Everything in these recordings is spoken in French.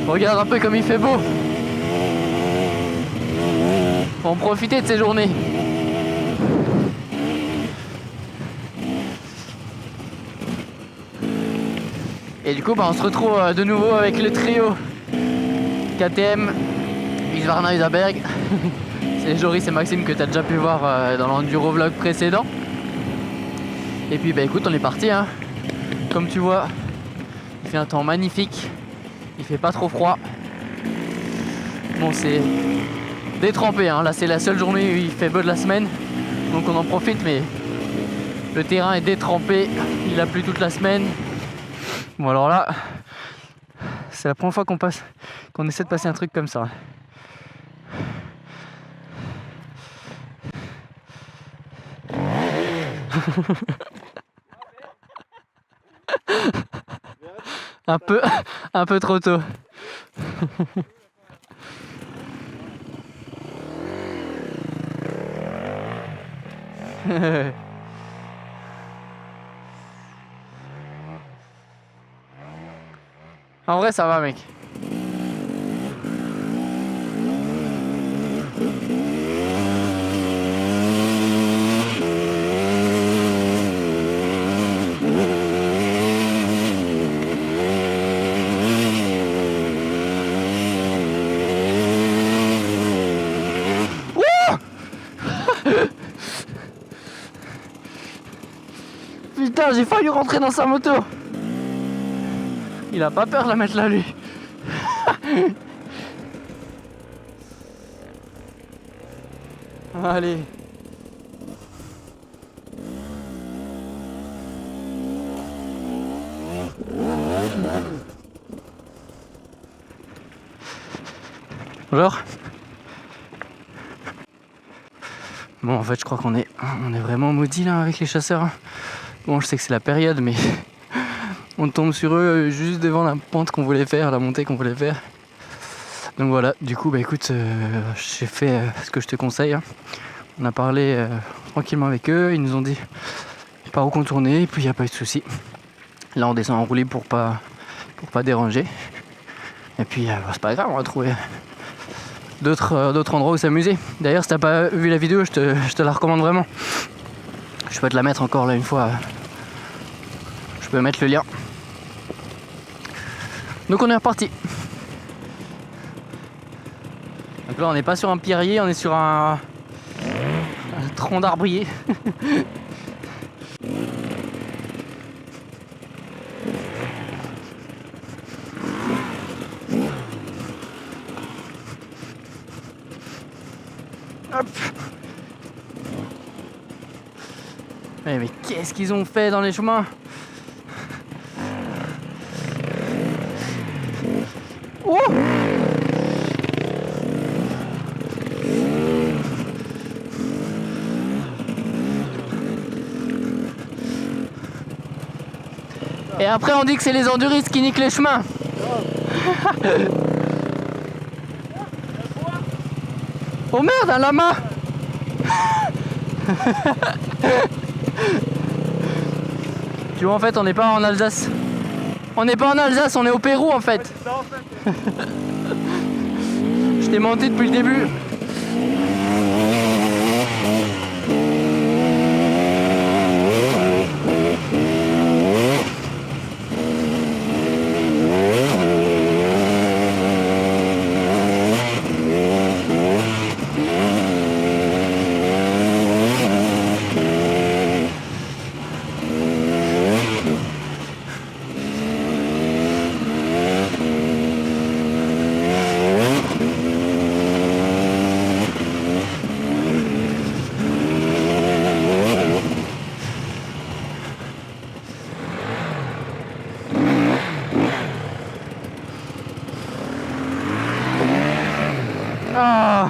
Regarde un peu comme il fait beau. Faut en profiter de ces journées. Et du coup on se retrouve de nouveau avec le trio KTM, Husqvarna Usaberg. C'est Joris et Maxime que tu as déjà pu voir dans l'enduro vlog précédent. Et puis bah écoute, on est parti hein. Comme tu vois, il fait un temps magnifique. Il fait pas trop froid. Bon, c'est détrempé hein. Là c'est la seule journée où il fait beau de la semaine. Donc on en profite, mais le terrain est détrempé. Il a plu toute la semaine. Bon alors là, c'est la première fois qu'on essaie de passer un truc comme ça. un peu trop tôt. En vrai ça va mec. Putain, j'ai failli rentrer dans sa moto. Il a pas peur de la mettre là lui. Allez. Bonjour. Bon en fait je crois qu'on est vraiment maudit là avec les chasseurs. Bon je sais que c'est la période mais on tombe sur eux juste devant la pente qu'on voulait faire, la montée qu'on voulait faire. Donc voilà, du coup bah écoute, j'ai fait ce que je te conseille hein. On a parlé tranquillement avec eux, ils nous ont dit par où contourner et puis il n'y a pas eu de souci. Là on descend en roue libre pour pas déranger. Et puis c'est pas grave, on va trouver d'autres endroits où s'amuser. D'ailleurs si t'as pas vu la vidéo, je te la recommande vraiment. Je peux te la mettre encore là une fois. Je peux mettre le lien. Donc on est reparti. Donc là on n'est pas sur un pierrier, on est sur un tronc d'arbrier. Hop. Mais qu'est-ce qu'ils ont fait dans les chemins? Oh! Et après on dit que c'est les enduristes qui niquent les chemins. Oh merde, un lama. Tu vois en fait on n'est pas en Alsace. On n'est pas en Alsace, on est au Pérou en fait. Je t'ai menti depuis le début. Ah.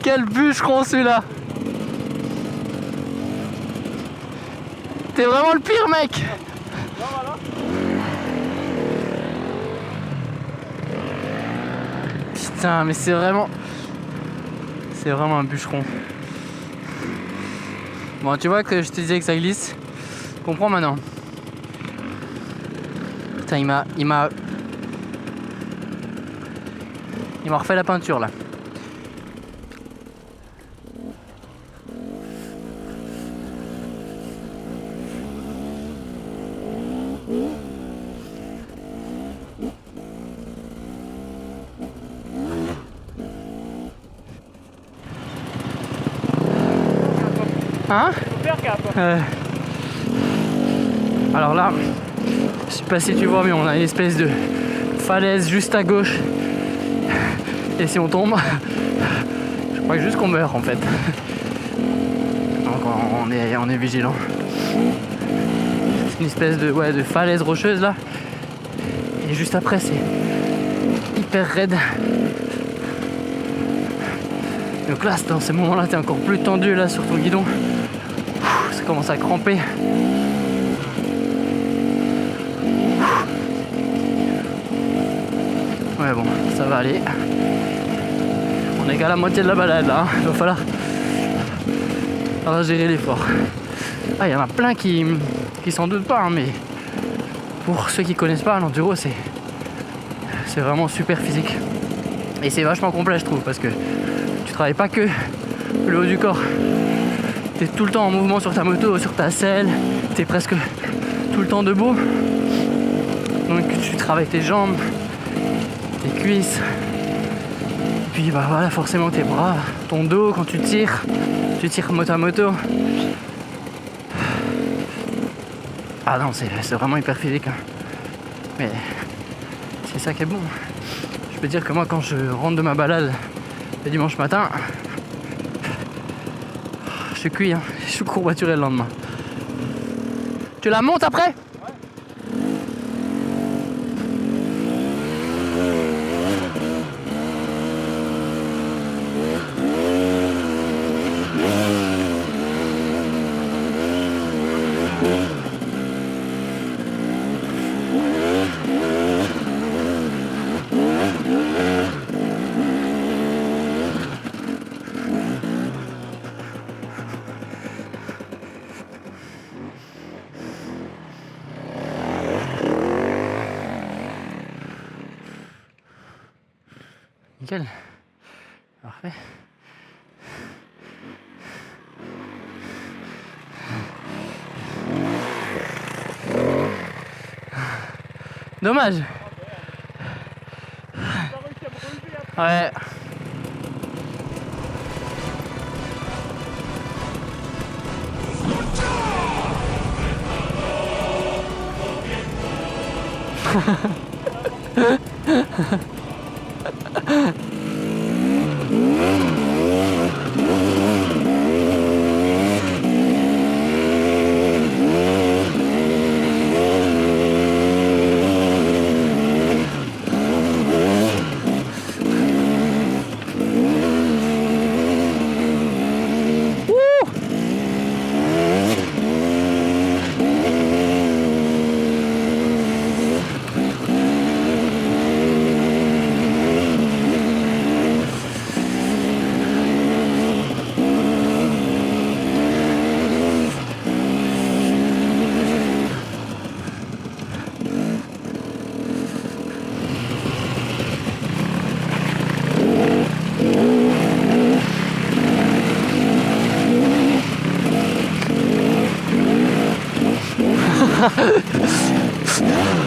Quel bûcheron celui-là. T'es vraiment le pire mec. Putain, mais c'est vraiment un bûcheron. Bon, tu vois que je te disais que ça glisse. Je comprends maintenant. Putain, il m'a refait la peinture là. Hein? Alors là, je sais pas si tu vois, mais on a une espèce de falaise juste à gauche. Et si on tombe, je crois que juste qu'on meurt en fait. Donc on est vigilant. C'est une espèce de falaise rocheuse là. Et juste après c'est hyper raide. Donc là, dans ces moments-là, t'es encore plus tendu là sur ton guidon. Ça commence à cramper. Ouais bon, ça va aller. On est qu'à la moitié de la balade là, hein. Il va falloir gérer l'effort. Ah, il y en a plein qui s'en doutent pas, hein, mais pour ceux qui connaissent pas, l'enduro c'est vraiment super physique. Et c'est vachement complet je trouve, parce que tu travailles pas que le haut du corps. Tu es tout le temps en mouvement sur ta moto, sur ta selle, tu es presque tout le temps debout. Donc tu travailles tes jambes, tes cuisses, puis bah voilà, forcément tes bras, ton dos quand tu tires moto à moto. Ah non, c'est vraiment hyper physique, hein. Mais c'est ça qui est bon. Je peux dire que moi quand je rentre de ma balade le dimanche matin, je suis cuit, hein. Je suis courbaturé le lendemain. Tu la montes après? Nickel. Parfait. Dommage. Ouais.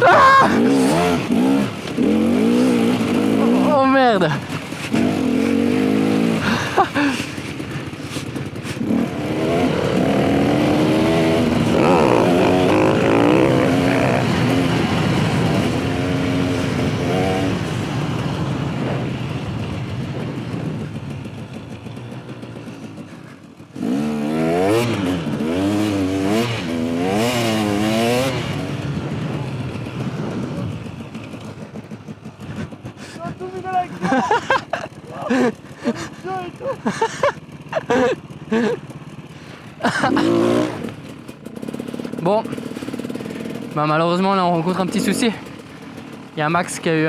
Ah, oh merde. Bon, bah malheureusement là on rencontre un petit souci. Il y a Max qui a eu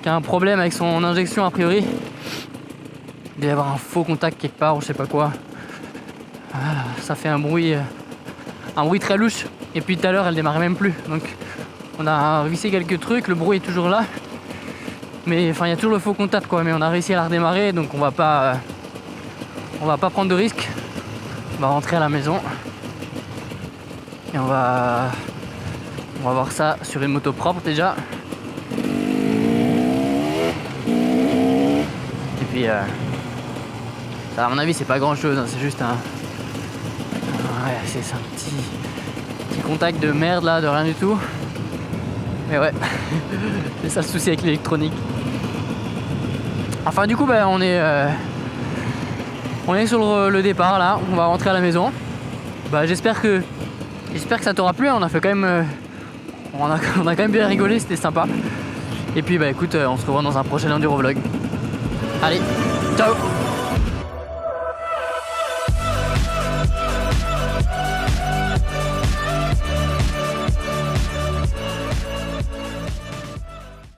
qui a un problème avec son injection a priori. Il doit y avoir un faux contact quelque part ou je sais pas quoi. Ah, ça fait un bruit très louche. Et puis tout à l'heure elle démarrait même plus. Donc on a vissé quelques trucs, le bruit est toujours là. Mais enfin il y a toujours le faux contact quoi. Mais on a réussi à la redémarrer donc on va pas prendre de risques. On va rentrer à la maison. Et on va voir ça sur une moto propre déjà. Et puis ça, à mon avis c'est pas grand chose, hein, c'est juste ouais, c'est un petit contact de merde là, de rien du tout. Mais ouais, c'est ça le souci avec l'électronique. Enfin du coup bah, on est sur le départ là, on va rentrer à la maison. Bah j'espère que ça t'aura plu, on a fait quand même on a quand même bien rigolé, c'était sympa. Et puis bah écoute, on se revoit dans un prochain enduro vlog. Allez, ciao.